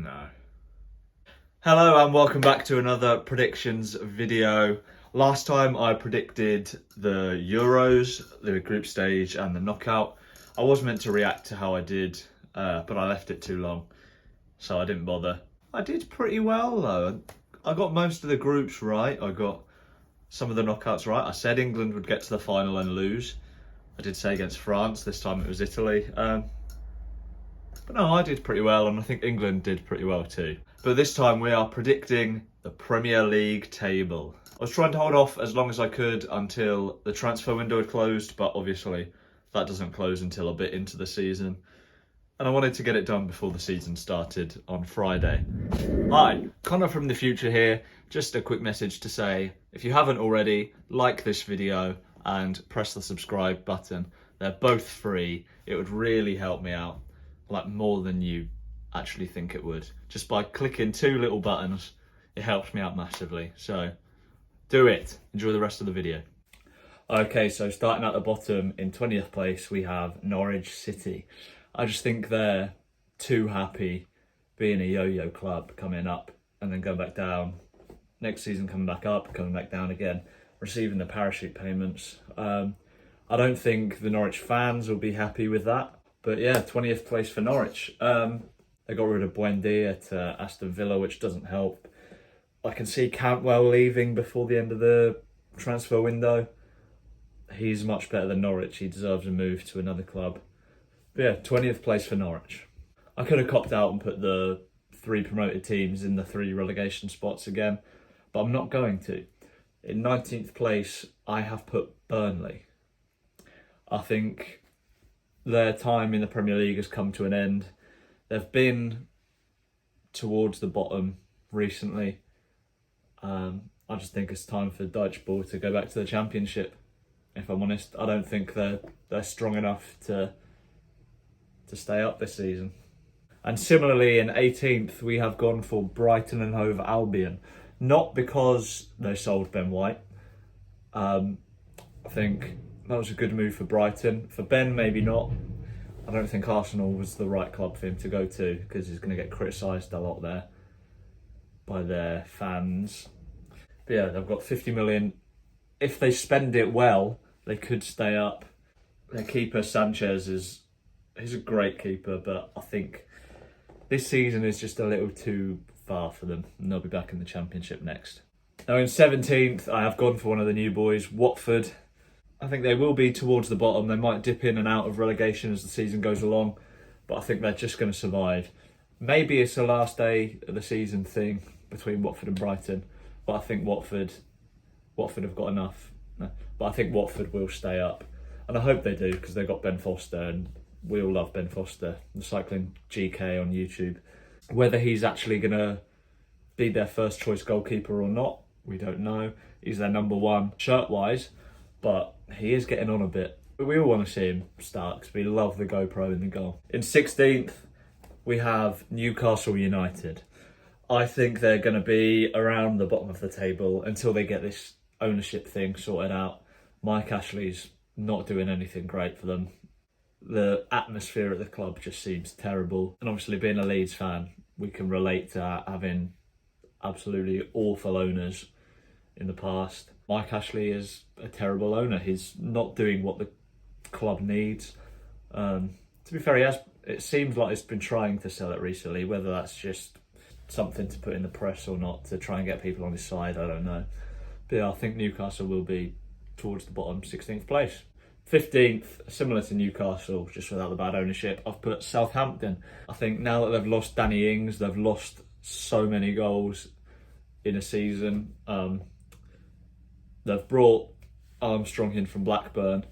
No. Hello and welcome back to another predictions video. Last time I predicted the Euros, the group stage and the knockout. I was meant to react to how I did, but I left it too long, so I didn't bother. I did pretty well though. I got most of the groups right. I got some of the knockouts right. I said England would get to the final and lose. I did say against France, this time it was Italy. But no, I did pretty well, and I think England did pretty well too. But this time we are predicting the Premier League table. I was trying to hold off as long as I could until the transfer window had closed, but obviously that doesn't close until a bit into the season. And I wanted to get it done before the season started on Friday. Hi, Connor from the future here. Just a quick message to say, if you haven't already, like this video and press the subscribe button. They're both free. It would really help me out, like more than you actually think it would. Just by clicking two little buttons, it helps me out massively. So do it. Enjoy the rest of the video. Okay, so starting at the bottom in 20th place, we have Norwich City. I just think they're too happy being a yo-yo club, coming up and then going back down. Next season coming back up, coming back down again, receiving the parachute payments. I don't think the Norwich fans will be happy with that. But yeah, 20th place for Norwich. They got rid of Buendia to Aston Villa, which doesn't help. I can see Cantwell leaving before the end of the transfer window. He's much better than Norwich. He deserves a move to another club. But yeah, 20th place for Norwich. I could have copped out and put the 3 promoted teams in the 3 relegation spots again, but I'm not going to. In 19th place, I have put Burnley. I think their time in the Premier League has come to an end. They've been towards the bottom recently. I just think it's time for Dutch ball to go back to the Championship. If I'm honest, I don't think they're strong enough to stay up this season. And similarly, in 18th, we have gone for Brighton and Hove Albion. Not because they sold Ben White. I think that was a good move for Brighton. For Ben, maybe not. I don't think Arsenal was the right club for him to go to, because he's going to get criticised a lot there by their fans. But yeah, they've got 50 million. If they spend it well, they could stay up. Their keeper, Sanchez, he's a great keeper, but I think this season is just a little too far for them, and they'll be back in the Championship next. Now in 17th, I have gone for one of the new boys, Watford. I think they will be towards the bottom. They might dip in and out of relegation as the season goes along, but I think they're just going to survive. Maybe it's a last day of the season thing between Watford and Brighton, but I think Watford have got enough. But I think Watford will stay up, and I hope they do, because they've got Ben Foster, and we all love Ben Foster, the Cycling GK on YouTube. Whether he's actually going to be their first choice goalkeeper or not, we don't know. He's their number 1 shirt-wise, but he is getting on a bit. We all want to see him start, because we love the GoPro in the goal. In 16th, we have Newcastle United. I think they're going to be around the bottom of the table until they get this ownership thing sorted out. Mike Ashley's not doing anything great for them. The atmosphere at the club just seems terrible. And obviously, being a Leeds fan, we can relate to having absolutely awful owners in the past. Mike Ashley is a terrible owner. He's not doing what the club needs. To be fair, it seems like he's been trying to sell it recently. Whether that's just something to put in the press or not, to try and get people on his side, I don't know. But yeah, I think Newcastle will be towards the bottom, 16th place. 15th, similar to Newcastle, just without the bad ownership, I've put Southampton. I think now that they've lost Danny Ings, they've lost so many goals in a season. They've brought Armstrong in from Blackburn.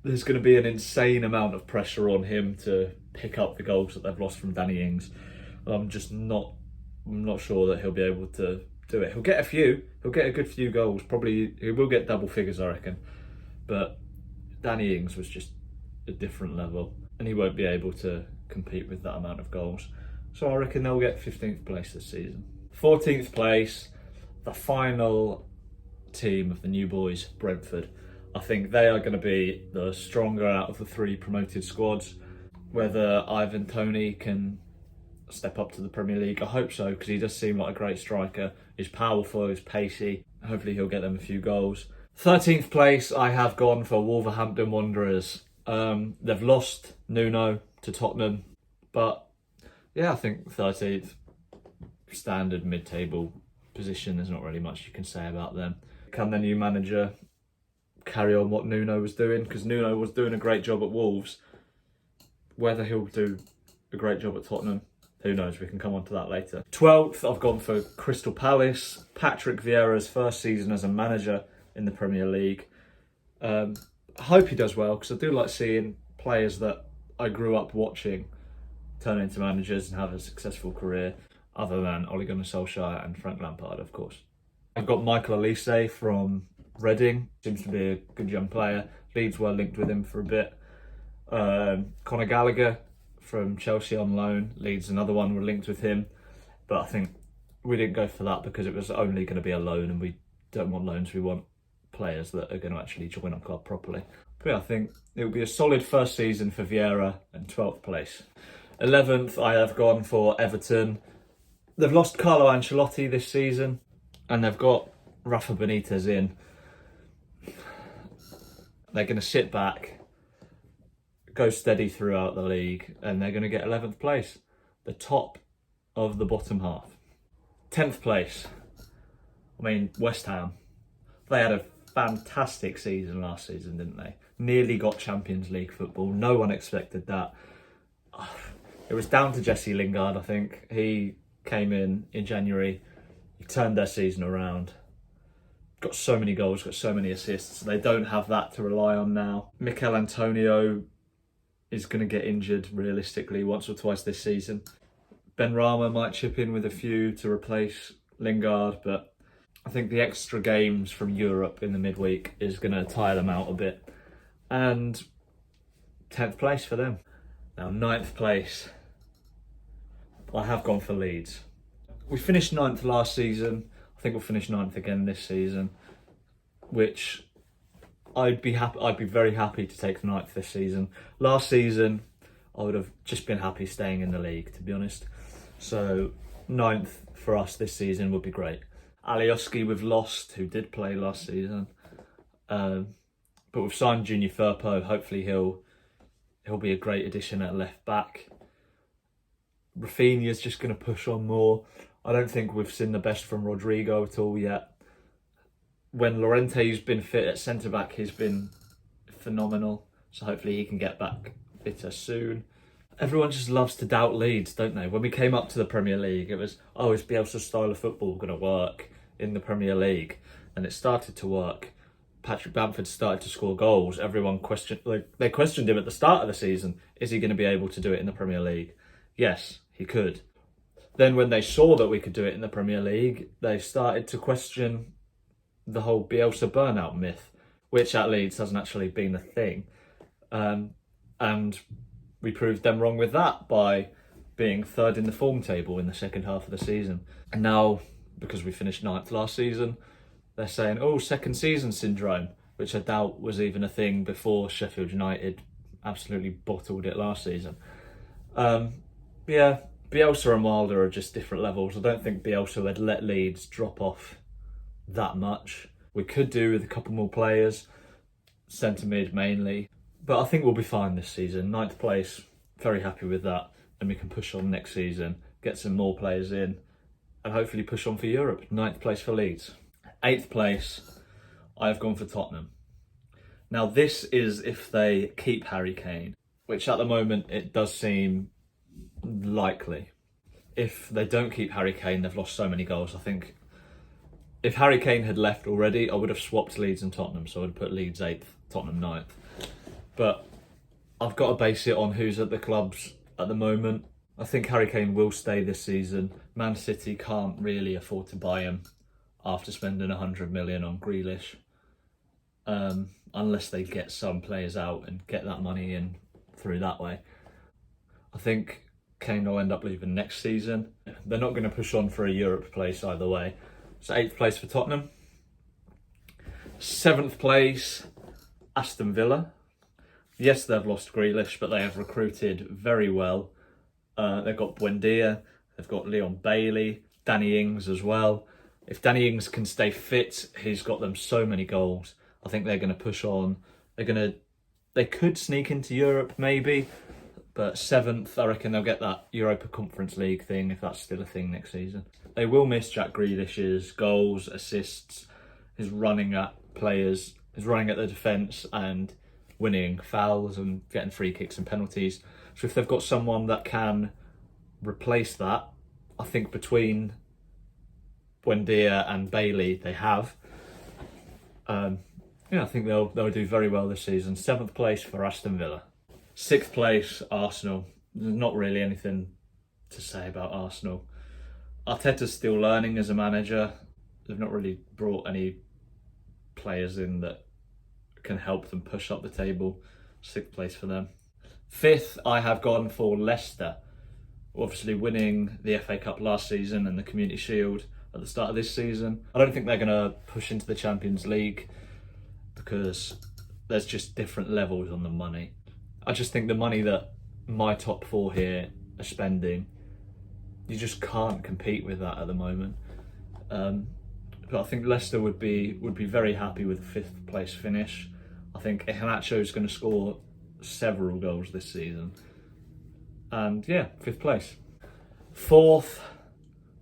There's going to be an insane amount of pressure on him to pick up the goals that they've lost from Danny Ings. I'm not sure that he'll be able to do it. He'll get a few. He'll get a good few goals. Probably he will get double figures, I reckon. But Danny Ings was just a different level, and he won't be able to compete with that amount of goals. So I reckon they'll get 15th place this season. 14th place, the final team of the new boys, Brentford. I think they are going to be the stronger out of the 3 promoted squads. Whether Ivan Toney can step up to the Premier League. I hope so, because he does seem like a great striker. He's powerful, he's pacey. Hopefully he'll get them a few goals. 13th place, I have gone for Wolverhampton Wanderers. They've lost Nuno to Tottenham, but yeah, I think 13th, standard mid-table position. There's not really much you can say about them. Can the new manager carry on what Nuno was doing? Because Nuno was doing a great job at Wolves. Whether he'll do a great job at Tottenham, who knows? We can come on to that later. 12th, I've gone for Crystal Palace. Patrick Vieira's first season as a manager in the Premier League. I hope he does well, because I do like seeing players that I grew up watching turn into managers and have a successful career, other than Ole Gunnar Solskjaer and Frank Lampard, of course. I've got Michael Olise from Reading. Seems to be a good young player. Leeds were linked with him for a bit. Conor Gallagher from Chelsea on loan. Leeds, another one, were linked with him. But I think we didn't go for that because it was only going to be a loan, and we don't want loans. We want players that are going to actually join our club properly. But yeah, I think it will be a solid first season for Vieira, and 12th place. 11th, I have gone for Everton. They've lost Carlo Ancelotti this season, and they've got Rafa Benitez in. They're going to sit back, go steady throughout the league, and they're going to get 11th place, the top of the bottom half. 10th place, West Ham. They had a fantastic season last season, didn't they? Nearly got Champions League football. No one expected that. It was down to Jesse Lingard, I think. He came in January. He turned their season around. Got so many goals, got so many assists. They don't have that to rely on now. Mikel Antonio is going to get injured realistically once or twice this season. Ben Rama might chip in with a few to replace Lingard, but I think the extra games from Europe in the midweek is going to tire them out a bit. And 10th place for them. Now 9th place, I have gone for Leeds. We finished 9th last season. I think we'll finish 9th again this season, which I'd be very happy to take 9th this season. Last season, I would have just been happy staying in the league, to be honest. So 9th for us this season would be great. Alioski we've lost, who did play last season. But we've signed Junior Firpo. Hopefully he'll be a great addition at left back. Rafinha's just going to push on more. I don't think we've seen the best from Rodrigo at all yet. When Llorente's been fit at centre-back, he's been phenomenal. So hopefully he can get back fitter soon. Everyone just loves to doubt Leeds, don't they? When we came up to the Premier League, it was, is Bielsa's style of football going to work in the Premier League? And it started to work. Patrick Bamford started to score goals. Everyone questioned him at the start of the season. Is he going to be able to do it in the Premier League? Yes, he could. Then when they saw that we could do it in the Premier League, they started to question the whole Bielsa burnout myth, which at Leeds hasn't actually been a thing. And we proved them wrong with that by being third in the form table in the second half of the season. And now, because we finished 9th last season, they're saying, second season syndrome, which I doubt was even a thing before Sheffield United absolutely bottled it last season. Bielsa and Wilder are just different levels. I don't think Bielsa would let Leeds drop off that much. We could do with a couple more players, centre mid mainly, but I think we'll be fine this season. 9th place, very happy with that, and we can push on next season, get some more players in, and hopefully push on for Europe. 9th place for Leeds. 8th place, I've gone for Tottenham. Now this is if they keep Harry Kane, which at the moment it does seem likely. If they don't keep Harry Kane, they've lost so many goals. I think if Harry Kane had left already, I would have swapped Leeds and Tottenham, so I would have put Leeds 8th, Tottenham 9th. But I've got to base it on who's at the clubs at the moment. I think Harry Kane will stay this season. Man City can't really afford to buy him after spending 100 million on Grealish, unless they get some players out and get that money in through that way. I think Kane will end up leaving next season. They're not going to push on for a Europe place either way. So 8th place for Tottenham. 7th place, Aston Villa. Yes, they've lost Grealish, but they have recruited very well. They've got Buendia, they've got Leon Bailey, Danny Ings as well. If Danny Ings can stay fit, he's got them so many goals. I think they're going to push on. They could sneak into Europe maybe, but 7th, I reckon they'll get that Europa Conference League thing, if that's still a thing next season. They will miss Jack Grealish's goals, assists, his running at players, his running at the defence and winning fouls and getting free kicks and penalties. So if they've got someone that can replace that, I think between Buendia and Bailey they have. I think they'll do very well this season. 7th place for Aston Villa. 6th place, Arsenal. There's not really anything to say about Arsenal. Arteta's still learning as a manager. They've not really brought any players in that can help them push up the table. 6th place for them. 5th, I have gone for Leicester. Obviously winning the FA Cup last season and the Community Shield at the start of this season. I don't think they're going to push into the Champions League because there's just different levels on the money. I just think the money that my top 4 here are spending, you just can't compete with that at the moment. But I think Leicester would be very happy with a 5th place finish. I think Iheanacho is going to score several goals this season. And yeah, 5th place. 4th,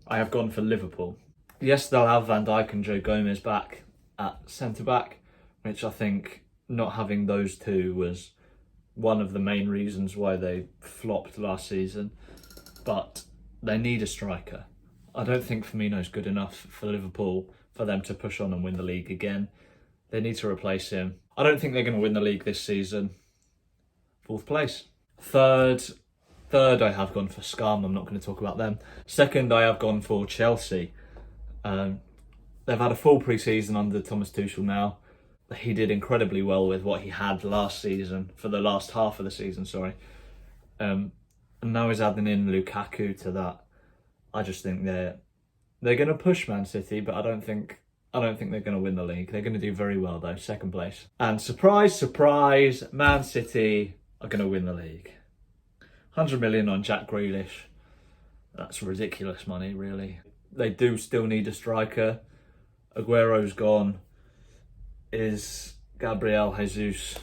I have gone for Liverpool. Yes, they'll have Van Dijk and Joe Gomez back at centre-back, which I think not having those two was one of the main reasons why they flopped last season. But they need a striker. I don't think Firmino's good enough for Liverpool for them to push on and win the league again. They need to replace him. I don't think they're going to win the league this season. 4th place. Third, I have gone for Scum. I'm not going to talk about them. 2nd, I have gone for Chelsea. They've had a full pre-season under Thomas Tuchel now. He did incredibly well with what he had last season, for the last half of the season, sorry. And now he's adding in Lukaku to that. I just think they're going to push Man City, but I don't think they're going to win the league. They're going to do very well though, 2nd place. And surprise, surprise, Man City are going to win the league. 100 million on Jack Grealish. That's ridiculous money, really. They do still need a striker. Aguero's gone. Is Gabriel Jesus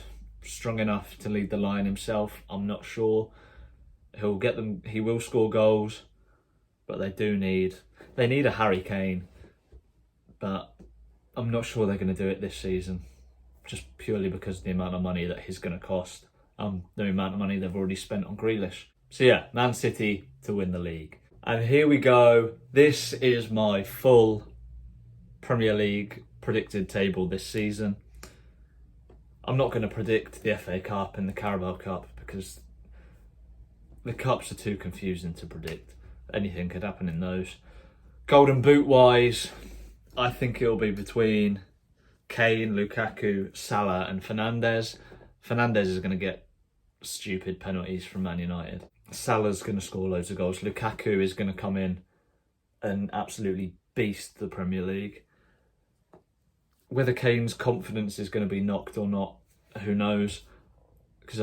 strong enough to lead the line himself? I'm not sure. He will score goals, but they need a Harry Kane. But I'm not sure they're going to do it this season, just purely because of the amount of money that he's going to cost. The amount of money they've already spent on Grealish. So yeah, Man City to win the league. And here we go. This is my full Premier League predicted table this season. I'm not going to predict the FA Cup and the Carabao Cup because the cups are too confusing to predict. Anything could happen in those. Golden Boot wise, I think it'll be between Kane, Lukaku, Salah and Fernandes. Fernandes is going to get stupid penalties from Man United. Salah's going to score loads of goals. Lukaku is going to come in and absolutely beast the Premier League. Whether Kane's confidence is going to be knocked or not, who knows? Because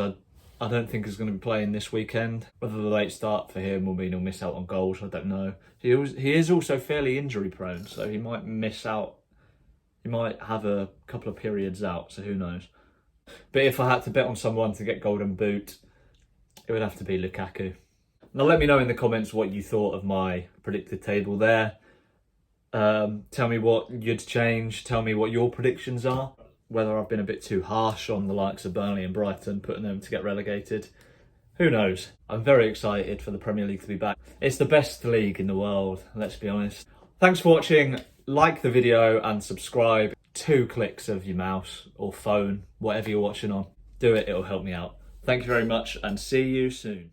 I don't think he's going to be playing this weekend. Whether the late start for him will mean he'll miss out on goals, I don't know. He is also fairly injury prone, so he might miss out. He might have a couple of periods out, so who knows? But if I had to bet on someone to get Golden Boot, it would have to be Lukaku. Now let me know in the comments what you thought of my predicted table there. Tell me what you'd change. Tell me what your predictions are. Whether I've been a bit too harsh on the likes of Burnley and Brighton, putting them to get relegated. Who knows? I'm very excited for the Premier League to be back. It's the best league in the world, let's be honest. Thanks for watching. Like the video and subscribe. 2 clicks of your mouse or phone, whatever you're watching on. Do it, it'll help me out. Thank you very much and see you soon.